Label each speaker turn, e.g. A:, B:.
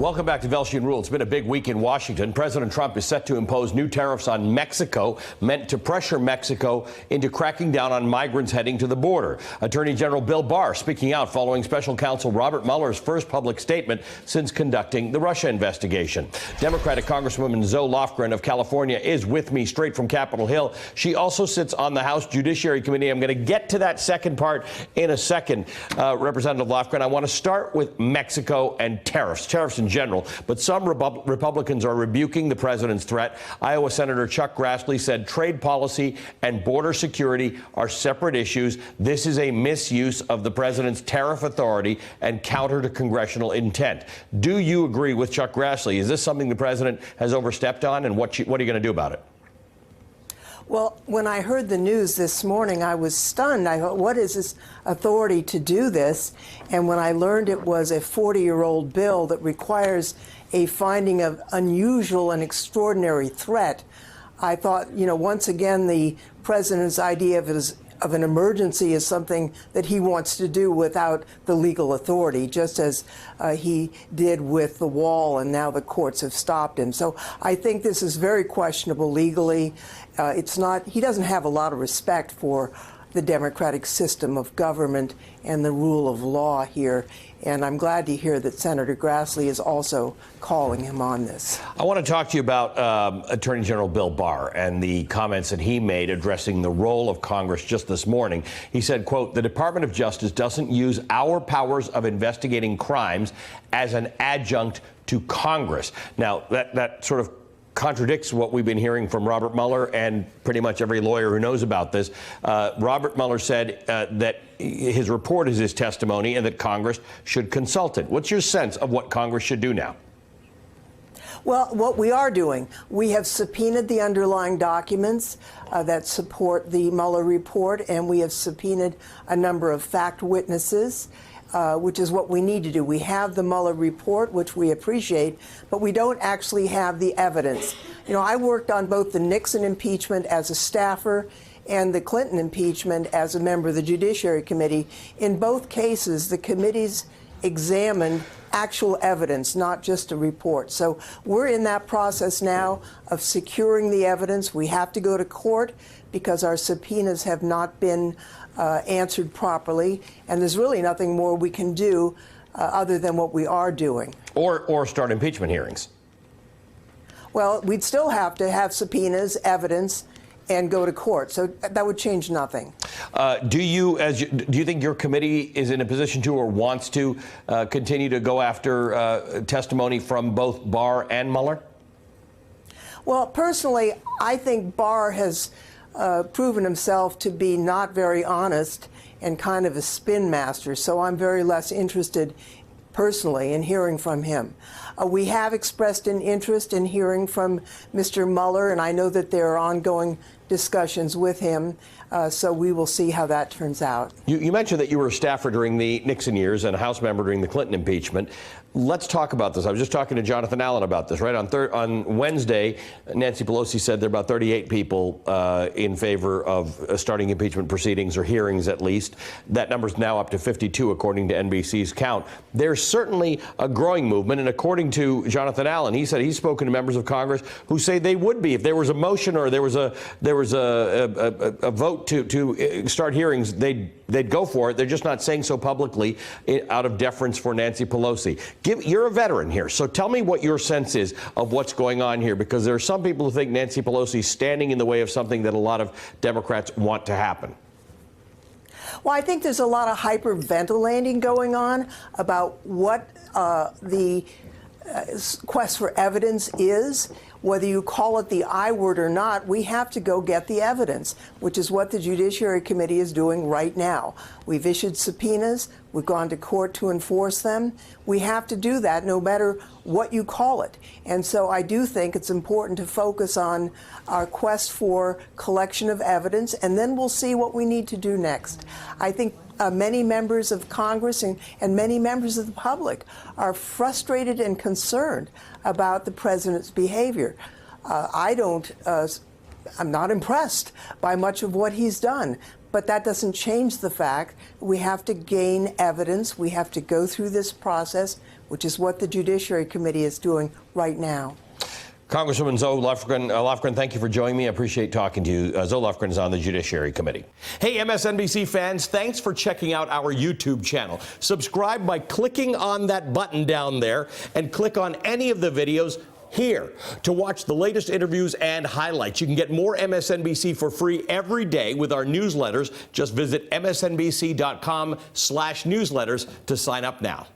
A: Welcome back to Velshi and Rule. It's been a big week in Washington. President Trump is set to impose new tariffs on Mexico, meant to pressure Mexico into cracking down on migrants heading to the border. Attorney General Bill Barr speaking out following special counsel Robert Mueller's first public statement since conducting the Russia investigation. Democratic Congresswoman Zoe Lofgren of California is with me straight from Capitol Hill. She also sits on the House Judiciary Committee. I'm going to get to that second part in a second. Representative Lofgren, I want to start with Mexico and tariffs in general, but some Republicans are rebuking the president's threat. Iowa Senator Chuck Grassley said trade policy and border security are separate issues. This is a misuse of the president's tariff authority and counter to congressional intent. Do you agree with Chuck Grassley? Is this something the president has overstepped on, and what are you going to do about it?
B: Well, when I heard the news this morning, I was stunned. I thought, what is this authority to do this? And when I learned it was a 40-year-old bill that requires a finding of unusual and extraordinary threat, I thought, once again, the president's idea of an emergency is something that he wants to do without the legal authority, just as he did with the wall, and now the courts have stopped him. So I think this is very questionable legally. He doesn't have a lot of respect for the democratic system of government and the rule of law here. And I'm glad to hear that Senator Grassley is also calling him on this.
A: I want to talk to you about Attorney General Bill Barr and the comments that he made addressing the role of Congress just this morning. He said, quote, "The Department of Justice doesn't use our powers of investigating crimes as an adjunct to Congress." Now, that sort of contradicts what we've been hearing from Robert Mueller and pretty much every lawyer who knows about this. Robert Mueller said that his report is his testimony and that Congress should consult it. What's your sense of what Congress should do now?
B: Well, what we are doing, we have subpoenaed the underlying documents that support the Mueller report, and we have subpoenaed a number of fact witnesses. Which is what we need to do. We have the Mueller report, which we appreciate, but we don't actually have the evidence. I worked on both the Nixon impeachment as a staffer and the Clinton impeachment as a member of the Judiciary Committee. In both cases, the committees examined actual evidence, not just a report. So we're in that process now of securing the evidence. We have to go to court because our subpoenas have not been answered properly, and there's really nothing more we can do other than what we are doing.
A: Or start impeachment hearings.
B: Well, we'd still have to have subpoenas, evidence, and go to court. So that would change nothing.
A: Do you think your committee is in a position to or wants to continue to go after testimony from both Barr and Mueller?
B: Well, personally, I think Barr has proven himself to be not very honest and kind of a spin master, so I'm very less interested personally in hearing from him. We have expressed an interest in hearing from Mr. Mueller, and I know that there are ongoing discussions with him, so we will see how that turns out.
A: You mentioned that you were a staffer during the Nixon years and a House member during the Clinton impeachment. Let's talk about this. I was just talking to Jonathan Allen about this, right? On Wednesday, Nancy Pelosi said there are about 38 people in favor of starting impeachment proceedings, or hearings at least. That number's now up to 52, according to NBC's count. There's certainly a growing movement, and according to Jonathan Allen, he said he's spoken to members of Congress who say they would be. If there was a motion or there was a vote to start hearings, they'd go for it. They're just not saying so publicly out of deference for Nancy Pelosi. You're a veteran here, so tell me what your sense is of what's going on here, because there are some people who think Nancy Pelosi is standing in the way of something that a lot of Democrats want to happen.
B: Well, I think there's a lot of hyperventilating going on about what the quest for evidence is. Whether you call it the I word or not, we have to go get the evidence, which is what the Judiciary Committee is doing right now. We've issued subpoenas. We've gone to court to enforce them. We have to do that no matter what you call it. And so I do think it's important to focus on our quest for collection of evidence, and then we'll see what we need to do next. I think many members of Congress and many members of the public are frustrated and concerned about the president's behavior. I'm not impressed by much of what he's done, But that doesn't change the fact we have to gain evidence. We have to go through this process, which is what the Judiciary Committee is doing right now.
A: Congresswoman Zoe Lofgren, thank you for joining me. I appreciate talking to you. Zoe Lofgren is on the Judiciary Committee. Hey, MSNBC fans, thanks for checking out our YouTube channel. Subscribe by clicking on that button down there and click on any of the videos here to watch the latest interviews and highlights. You can get more MSNBC for free every day with our newsletters. Just visit msnbc.com/newsletters to sign up now.